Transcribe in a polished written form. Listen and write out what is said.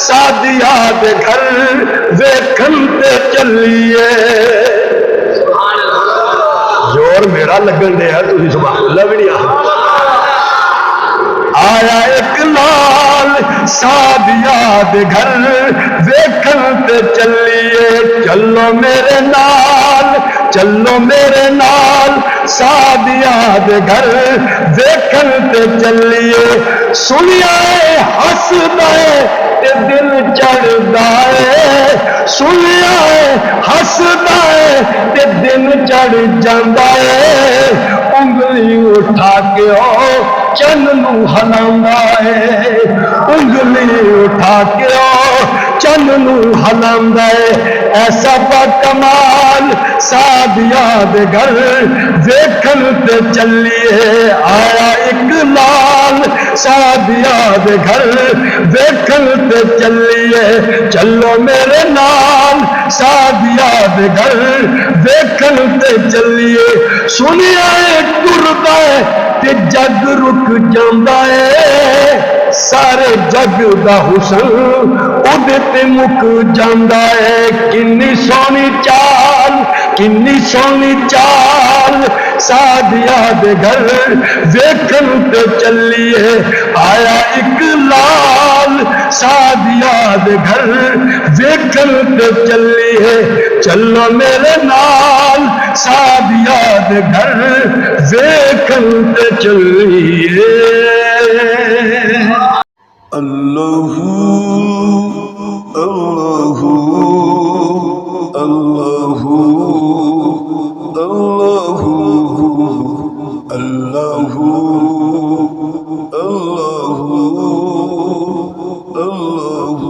سادیا دے گھر ویکھن تے چلیے زور میرا لگن دے ہے تسی سبحان اللہ بھی نہیں آیا ایک لال سادیا دے گھر ویکھن تے چلیے چلو میرے نال چلو میرے نال سادیا دے گھر ویکھن تے چلیے سنیا ہسدا تے دل چڑھدا ہے سنیا ہسدا تے دل چڑھ جاندا ہے انگلی اٹھا کے او چن نو ہلاوندا ہے انگلی اٹھا کے او چن نو ہلاوندا ہے ایسا با کمال سادیا دے گھر ویکھن تے چلیے آیا ایک لال سادیا دے گھر ویکھن تے چلیے چلو میرے نال سادیا دے گھر ویکھن تے چلیے سنیا ٹردا ہے تے جگ رک جاندا ہے سارے جگ دا حسن اودے تے مک جاندا ہے کنی سونی چال کنی سونی چال سادیا دے گھر ویکھن تے چلیے آیا ایک لال سادیا دے گھر ویکھن تے چلیے چلو میرے نال سادیا دے گھر ویکھن تے چلیے اللہ اللہ اللہ اللہ اللہ اللہ اللہ